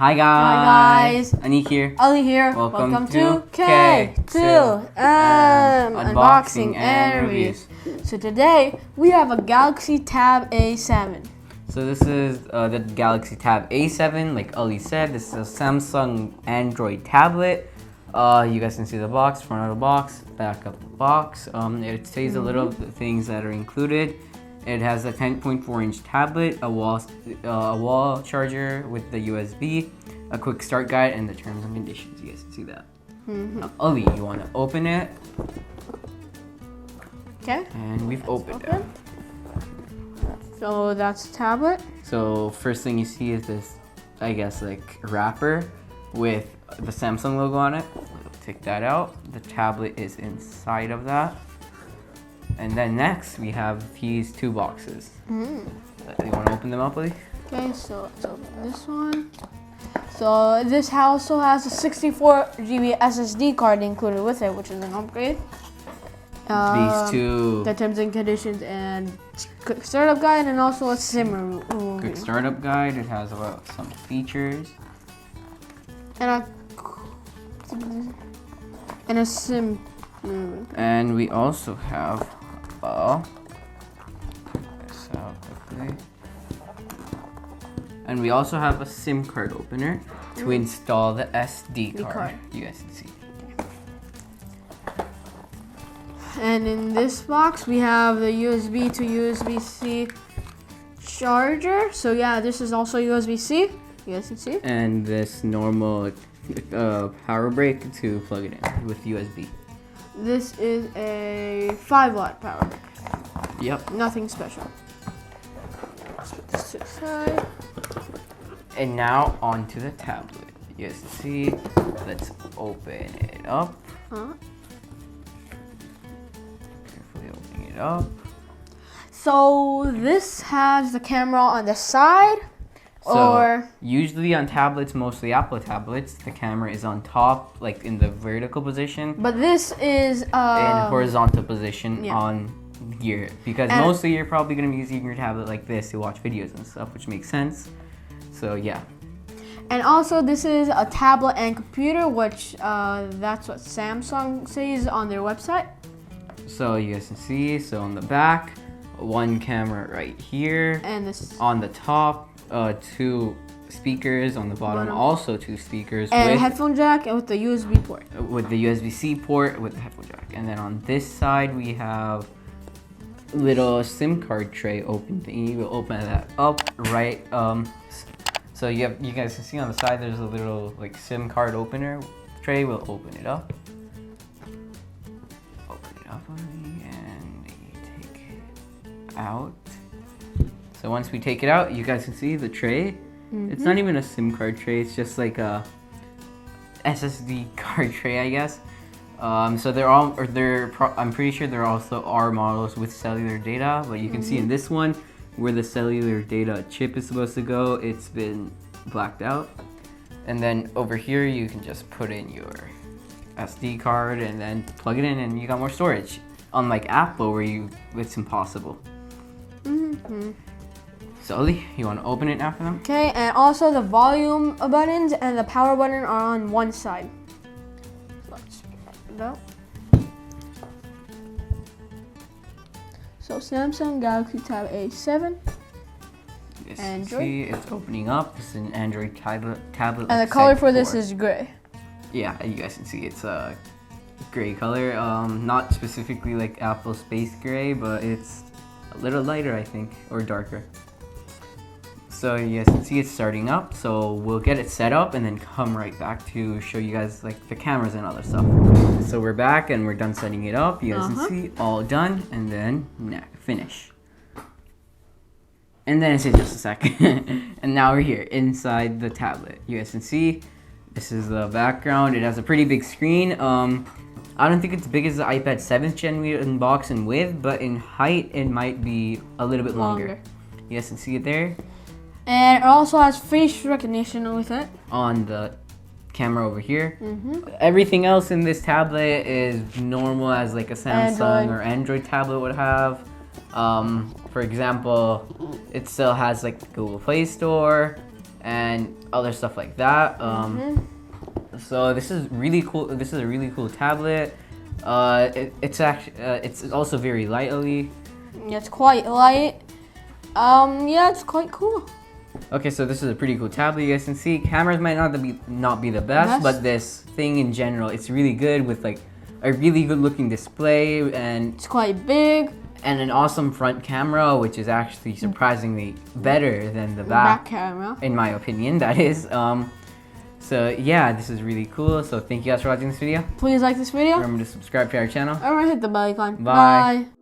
Hi guys! Aniq here. Ali here. Welcome to K2M Unboxing and Reviews. So today we have a Galaxy Tab A7. So this is the Galaxy Tab A7, like Ali said. This is a Samsung Android tablet. You guys can see the box, front of the box, back of the box. It says a little of the things that are included. It has a 10.4-inch tablet, a wall charger with the USB, a quick start guide, and the terms and conditions. You guys can see that. Now, Ali, you want to open it? Okay. And we've opened it. So that's the tablet. So first thing you see is this, I guess, like wrapper with the Samsung logo on it. We'll take that out. The tablet is inside of that. And then next we have these two boxes. You want to open them up, Ali? Okay, so let's open this one. So this also has a 64 GB SSD card included with it, which is an upgrade. These two. The terms and conditions and quick startup guide, and also a SIM remover. Quick startup guide. It has about some features. And a SIM remover. And we also have this out quickly. And we also have a SIM card opener to install the SD card. You guys can see. And in this box, we have the USB to USB-C charger. So yeah, this is also USB-C. You guys can see. And this normal power brick to plug it in with USB. This is a 5-watt power brick. Yep. Nothing special. Let's put this to the side. And now onto the tablet. You guys can see. Let's open it up. Carefully opening it up. So this has the camera on the side. So usually on tablets, mostly Apple tablets, the camera is on top, like in the vertical position. But this is in horizontal position on here, because mostly you're probably going to be using your tablet like this to watch videos and stuff, which makes sense. So yeah. And also this is a tablet and computer, which that's what Samsung says on their website. So you guys can see, so on the back, one camera right here, and this on the top. Two speakers on the bottom, also two speakers. And a headphone jack and with the USB port. With the USB-C port with the headphone jack. And then on this side we have a little SIM card tray open thingy. We'll open that up right. So you guys can see on the side there's a little like SIM card opener tray. We'll open it up. Open it up and take it out. So once we take it out, you guys can see the tray. It's not even a SIM card tray. It's just like a SSD card tray, I guess. So I'm pretty sure there also are models with cellular data, but you can see in this one where the cellular data chip is supposed to go, it's been blacked out. And then over here, you can just put in your SD card and then plug it in, and you got more storage. Unlike Apple, where it's impossible. So Ali, you want to open it now for them? Okay, and also the volume buttons and the power button are on one side. Let's get it out. So Samsung Galaxy Tab A7. Yes, Android. see, it's opening up. It's an Android tablet. And the color for this is gray. Yeah, you guys can see it's a gray color. Not specifically like Apple Space Gray, but it's a little lighter, I think, or darker. So you guys can see it's starting up, so we'll get it set up and then come right back to show you guys like the cameras and other stuff. So we're back and we're done setting it up. You guys can see all done, and then finish. And then it says just a second. And now we're here inside the tablet. You guys can see this is the background. It has a pretty big screen. I don't think it's big as the iPad 7th gen we unboxed in width, but in height it might be a little bit longer. You guys can see it there. And it also has face recognition with it. On the camera over here. Everything else in this tablet is normal as like a Samsung or Android tablet would have. For example, it still has like the Google Play Store. and other stuff like that. So this is really cool. This is a really cool tablet. It's actually it's also very lightly. It's quite light. Yeah, it's quite cool. Okay, so this is a pretty cool tablet. You guys can see cameras might not be the best, but this thing in general, it's really good with like a really good looking display, and it's quite big. And an awesome front camera, which is actually surprisingly better than the back camera, in my opinion. That is. So yeah, this is really cool. So thank you guys for watching this video. Please like this video. Remember to subscribe to our channel. Remember to hit the bell icon. Bye. Bye.